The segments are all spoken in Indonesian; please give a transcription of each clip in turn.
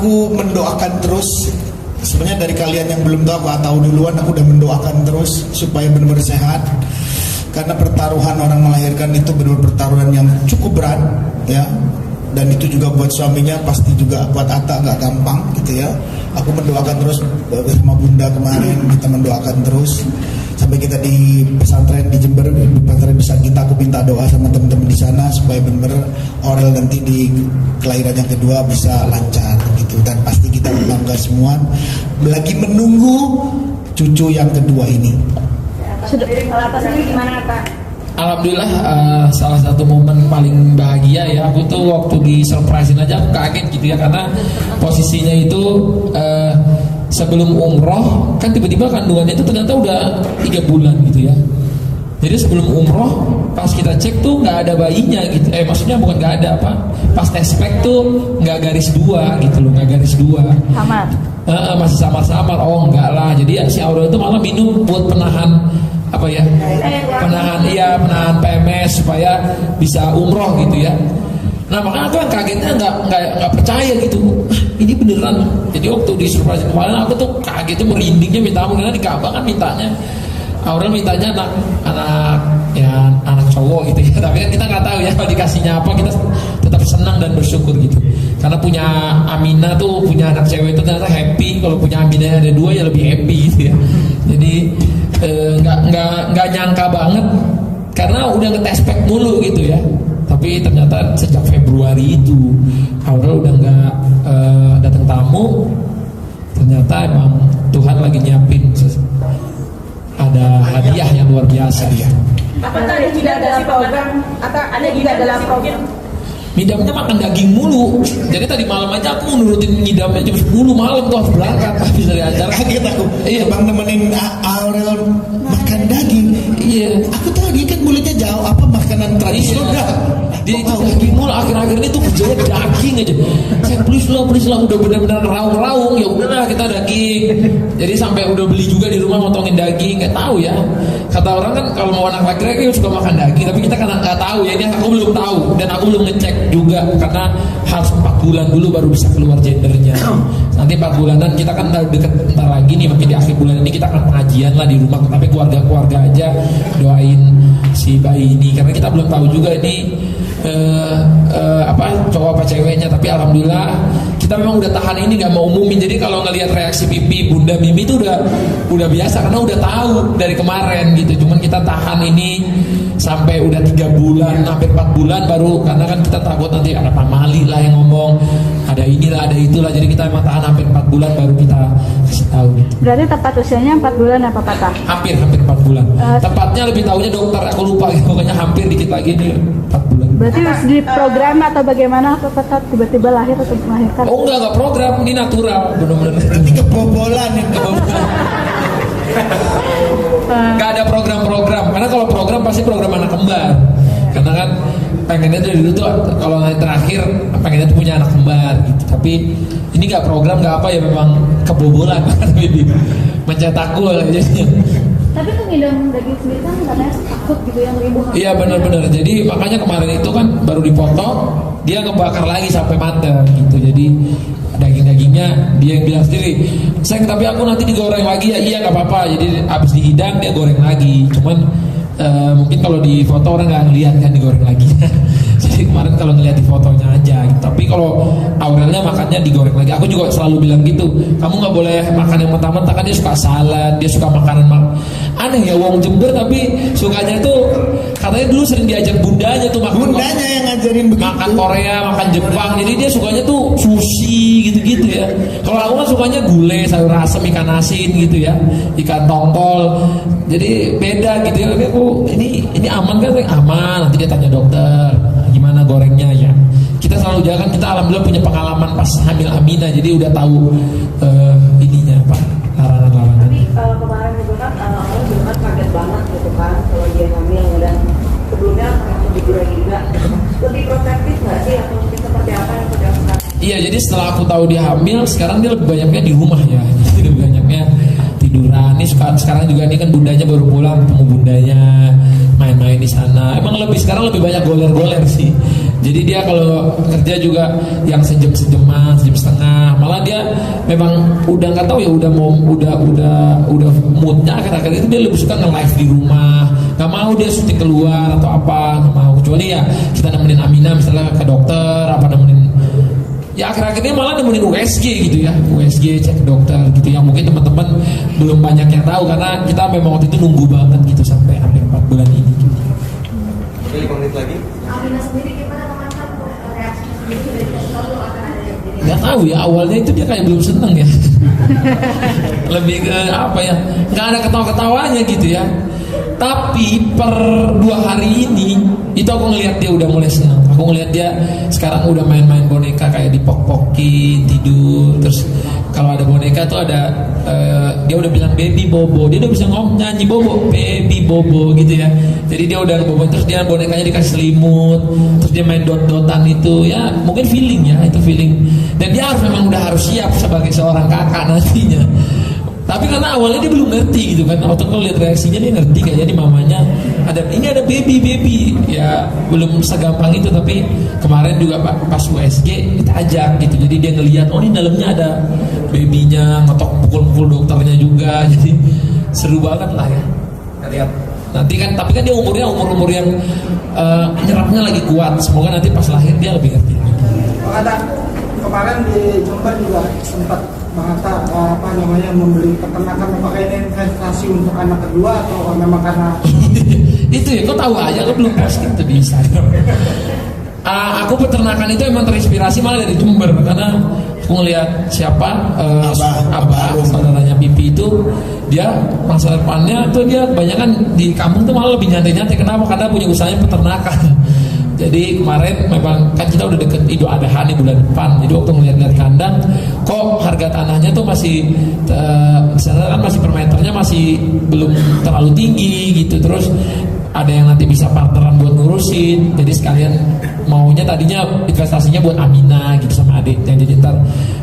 aku mendoakan terus. Sebenarnya dari kalian yang belum tahu duluan, aku udah mendoakan terus supaya benar-benar sehat. Karena pertaruhan orang melahirkan itu benar-benar pertaruhan yang cukup berat, ya. Dan itu juga buat suaminya, pasti juga buat Atta nggak gampang gitu ya. Aku mendoakan terus sama Bunda kemarin, kita mendoakan terus sampai kita di pesantren di Jember, di pesantren bisa kita, aku minta doa sama teman-teman di sana supaya benar-benar Aurel nanti di kelahiran yang kedua bisa lancar gitu. Dan pasti kita bangga semua lagi menunggu cucu yang kedua ini. Sudah sendiri gimana Kak? Alhamdulillah, salah satu momen paling bahagia ya. Aku tuh waktu di surprisein aja aku kaget gitu ya, karena posisinya itu sebelum umroh kan tiba-tiba kandungannya itu ternyata udah 3 bulan gitu ya. Jadi sebelum umroh pas kita cek tuh nggak ada bayinya gitu. Maksudnya bukan nggak ada apa? Pas tespek tuh nggak garis 2 gitu loh, nggak garis 2. Samar. Masih samar-samar. Oh enggak lah. Jadi si Aurel itu malah minum buat penahan apa ya, penahan PMS supaya bisa umroh gitu ya. Nah makanya aku yang kagetnya nggak percaya gitu, ini beneran. Jadi waktu di surprise kemarin aku tuh kaget tuh merindingnya minta ampun, karena di Ka'bah kan mintanya Aurel mintanya anak cowok gitu ya. Tapi kan kita nggak tahu ya kalau dikasihnya apa, kita tetap senang dan bersyukur gitu. Karena punya Aminah tuh, punya anak cewek itu ternyata happy. Kalau punya Aminah ada 2 ya lebih happy gitu ya. Jadi nggak nyangka banget, karena udah ngetespek mulu gitu ya. Tapi ternyata sejak Februari itu Aurel udah nggak datang tamu. Ternyata emang Tuhan lagi nyiapin ada hadiah yang luar biasa ya. Apakah ada juga dalam program atau ada juga dalam program? Ngidamnya makan daging mulu. Jadi tadi malam aja aku nurutin ngidamnya jam 10 malam tuh harus berangkat habis dari acara. Kaget aku. Iya, Bang nemenin Aurel makan daging. Iya. Aku tahu dia kan mulutnya jauh, apa makanan tradisional. Iya. Dia itu daging mulu, akhir-akhir ini tuh kerjanya daging aja. Saya please lah udah benar-benar raung-raung, ya udahlah kita daging. Jadi sampai udah beli juga di rumah motongin daging, nggak tahu ya. Kata orang kan kalau mau anak laki-laki suka makan daging, tapi kita kan nggak tahu ya. Ini aku belum tahu dan aku belum ngecek juga karena harus 4 bulan dulu baru bisa keluar gendernya. Nanti 4 bulanan kita kan udah deket bentar lagi nih, mungkin di akhir bulan ini kita akan pengajian lah di rumah. Tapi keluarga aja doain si bayi ini, karena kita belum tahu juga ini cowok apa ceweknya. Tapi alhamdulillah kita memang udah tahan ini, nggak mau umumin. Jadi kalau ngelihat reaksi pipi Bunda Mimi itu udah biasa, karena udah tahu dari kemarin gitu. Cuman kita tahan ini sampai udah 3 bulan, hampir 4 bulan baru, karena kan kita takut nanti ada Pak Mali lah yang ngomong, ada inilah, ada itulah. Jadi kita emang tahan hampir 4 bulan baru kita kasih tahu gitu. Berarti tepat usianya 4 bulan apa Pak? Hampir 4 bulan. Tepatnya lebih tahunya dokter, aku lupa gitu. Pokoknya hampir dikit lagi nih 4 bulan. Berarti di program atau bagaimana Pak tiba-tiba lahir atau melahirkan? Oh enggak program, ini natural, benar-benar. Nanti kebobolan itu. Gak ada program-program, karena kalau program pasti program anak kembar. Karena kan pengennya dari dulu tuh kalau terakhir pengennya tuh punya anak kembar gitu. Tapi ini gak program, gak apa ya, memang kebobolan. Mencetak gol aja. Tapi tuh ngidam daging sendiri kan katanya takut gitu yang ribu. Iya benar-benar. Jadi makanya kemarin itu kan baru dipotong, dia ngebakar lagi sampai matang gitu. Jadi daging-dagingnya dia yang bilang sendiri, sayang tapi aku nanti digoreng lagi ya. Iya nggak apa-apa. Jadi abis dihidang dia goreng lagi. Cuman mungkin kalau di foto orang nggak ngeliat kan digoreng lagi. Jadi kemarin kalau ngeliat di fotonya aja gitu. Tapi kalau Aurelnya makannya digoreng lagi. Aku juga selalu bilang gitu, kamu nggak boleh makan yang mentah-mentah, kan dia suka salad, dia suka makanan aneh ya, wong Jember tapi sukanya tuh katanya dulu sering diajak bundanya tuh makan. Bundanya yang ngajarin begitu. Makan Korea, makan Jepang. Jadi dia sukanya tuh sushi gitu-gitu ya. Kalau aku kan sukanya gulai, sayur asem, ikan asin gitu ya, ikan tongkol. Jadi beda gitu ya. Aku ini aman kan? Aman. Nanti dia tanya dokter gimana gorengnya ya. Kita selalu jaga, kita alhamdulillah punya pengalaman pas hamil Aminah, jadi udah tahu ininya apa larangan-larangan. Tapi kemarin itu kan orang juga kan kaget banget gitu kan kalau dia hamil, dan sebelumnya lebih lagi juga lebih protektif nggak sih, atau mungkin seperti apa yang sudah sekarang? Iya, jadi setelah aku tahu dia hamil, sekarang dia lebih banyaknya di rumah ya. Jadi lebih banyaknya tiduran. Nih sekarang juga nih kan bundanya baru pulang, ketemu bundanya, main-main di sana. Emang sekarang lebih banyak goler-goler sih. Jadi dia kalau kerja juga yang sejam-sejaman, sejam setengah. Malah dia memang udah nggak tahu ya, udah moodnya akhir-akhir itu dia lebih suka nge-live di rumah. Nggak mau dia syuting keluar atau apa, nggak mau. Kecuali ya kita nemenin Amina misalnya ke dokter, apa nemenin. Ya akhir-akhir ini malah nemenin USG gitu ya, USG cek ke dokter gitu. Yang mungkin teman-teman belum banyak yang tahu karena kita memang waktu itu nunggu banget gitu sampai hampir 4 bulan ini. Gitu. Oke, 5 menit lagi. Amina sendiri gimana teman-teman reaksinya sendiri dari selalu akan ada yang jadi Nggak tahu ya, awalnya itu dia kayak belum seneng ya. Lebih ke apa ya, nggak ada ketawa-ketawanya gitu ya. Tapi per 2 hari ini itu aku ngelihat dia udah mulai senang. Aku ngelihat dia sekarang udah main-main boneka kayak dipok-pokin, tidur. Terus kalau ada boneka tuh ada dia udah bilang baby bobo. Dia udah bisa nyanyi bobo, baby bobo gitu ya. Jadi dia udah bobo, terus dia bonekanya dikasih selimut. Terus dia main dot-dotan itu ya, mungkin feeling ya, itu feeling. Dan dia memang udah harus siap sebagai seorang kakak nantinya. Tapi karena awalnya dia belum ngerti gitu kan, waktu kalau lihat reaksinya dia ngerti kayaknya di mamanya ada baby ya belum segampang itu. Tapi kemarin juga pas USG kita ajak gitu, jadi dia ngelihat oh ini dalamnya ada babynya, ngetok pukul dokternya juga, jadi seru banget lah ya lihat nanti kan. Tapi kan dia umur yang nyerapnya lagi kuat, semoga nanti pas lahir dia lebih ngerti. Ada kemarin di Jember juga sempat Bang Hatta membeli peternakan, apakah ini investasi untuk anak kedua atau memang karena itu ya, kok tahu aja, kok belum posting tuh di Instagram. Aku peternakan itu emang terinspirasi malah dari Jember, karena aku ngeliat siapa Abah saudaranya Pipi itu, dia masa depannya tuh dia kebanyakan di kampung tuh malah lebih nyantai-nyantai. Kenapa? Karena punya usahanya peternakan. Jadi kemarin memang kan kita udah deket Idul Adha nih bulan depan. Jadi waktu ngeliat kandang, kok harga tanahnya tuh masih misalnya kan masih per meternya masih belum terlalu tinggi gitu. Terus ada yang nanti bisa partneran buat ngurusin. Jadi sekalian maunya tadinya investasinya buat Amina gitu sama adiknya. Jadi ntar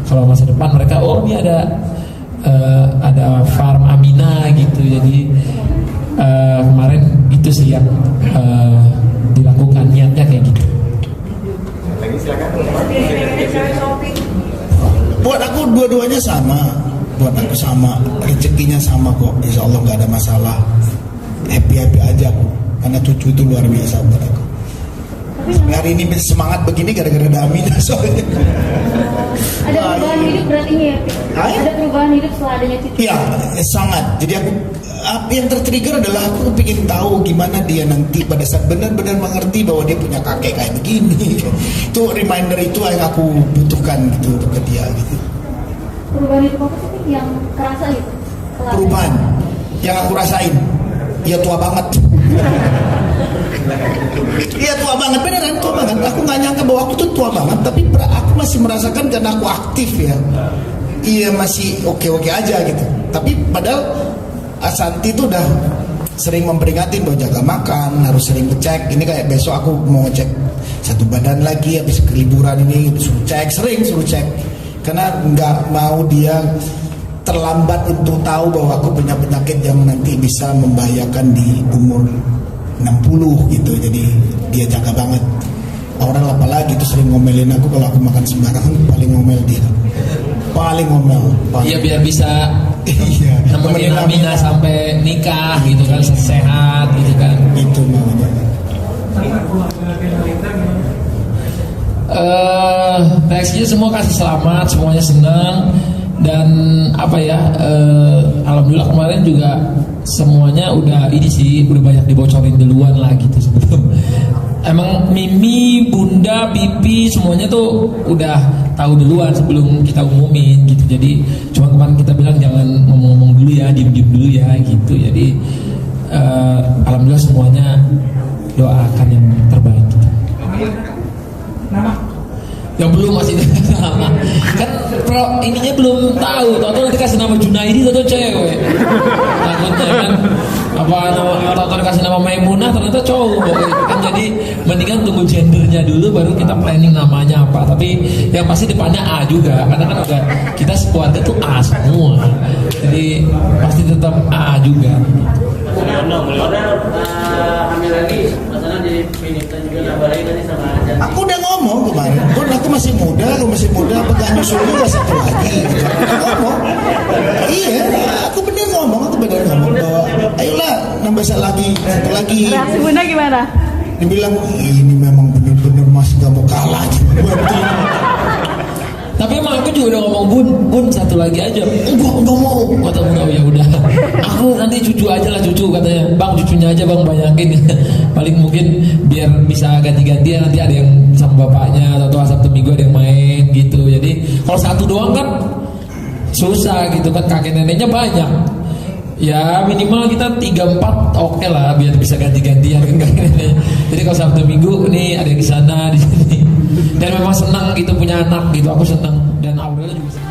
kalau masa depan mereka ini ada farm Amina gitu. Jadi kemarin itu sih yang dilakukan, niatnya kayak gitu. Lagi silakan. Buat aku dua-duanya sama, rezekinya sama kok. Insya Allah nggak ada masalah, happy aja aku. Karena cucu itu luar biasa buat aku. Sampai hari ini semangat begini gara-gara ada Amina soalnya. Ada perubahan hidup berarti ya? Ada perubahan hidup setelah adanya cucu? Iya, sangat. Jadi aku yang tertrigger adalah aku ingin tahu gimana dia nanti pada saat benar-benar mengerti bahwa dia punya kakek kayak begini. Itu reminder itu yang aku butuhkan gitu untuk ke dia gitu. Perubahan hidup apa sih yang kerasa gitu? Perubahan yang aku rasain, ya tua banget. Iya tua banget, beneran tua banget. Aku nggak nyangka bahwa aku tuh tua banget, tapi aku masih merasakan karena aku aktif ya. Iya masih oke aja gitu. Tapi padahal Asanti tuh udah sering memperingatin bahwa jaga makan, harus sering ngecek. Ini kayak besok aku mau ngecek 1 badan lagi habis keliburan ini, suruh cek. Karena nggak mau dia terlambat untuk tahu bahwa aku punya penyakit yang nanti bisa membahayakan di umur 60 gitu. Jadi dia jaga banget. Orang apalagi itu sering ngomelin aku kalau aku makan sembarangan, paling ngomel dia. Paling ngomel. Iya biar bisa nemenin Amina sampai nikah gitu kan, sehat gitu kan. Itu namanya. Reaksinya semua kasih selamat, semuanya senang. Dan alhamdulillah kemarin juga semuanya udah banyak dibocorin duluan lah gitu sebelum. Emang Mimi, Bunda, Pipi semuanya tuh udah tahu duluan sebelum kita umumin gitu. Jadi cuma kemarin kita bilang jangan ngomong-ngomong dulu ya, diem dulu ya gitu. Jadi alhamdulillah semuanya doakan yang terbaik gitu. Yang belum masih nama kan ininya belum tahu, atau nanti kasih nama Junaidi atau cewek takutnya kan, apa nama atau dikasih nama Maimunah ternyata cowok kan. Jadi mendingan tunggu gendernya dulu baru kita planning namanya apa. Tapi yang pasti depannya A juga, karena kan udah kita sekeluarga tuh A semua, jadi pasti tetap A juga. Hamil lagi, masalah jadi pinita juga nabarin tadi sama aja. Aku udah ngomong kemarin, aku masih muda, pegang nyusul juga satu lagi. Aku ngomong, iya, aku bener ngomong bahwa ayolah nambah satu lagi. Reaksi Bunda gimana? Dibilang ini memang bener-bener masih gak mau kalah. Tapi emang aku juga udah ngomong bun satu lagi aja. Enggak mau. Kata Bunda, ya udah. Aku nanti cucu aja lah cucu katanya. Bang cucunya aja bang banyakin. Paling mungkin biar bisa ganti-gantian nanti ada yang sama bapaknya atau Sabtu Minggu ada yang main gitu. Jadi kalau satu doang kan susah gitu kan, kakek neneknya banyak. Ya minimal kita 3-4 oke lah biar bisa ganti-gantian kan kakek nenek. Jadi kalau Sabtu Minggu nih ada yang di sana di sini. Dan memang senang gitu punya anak gitu, aku senang dan Aurel juga senang.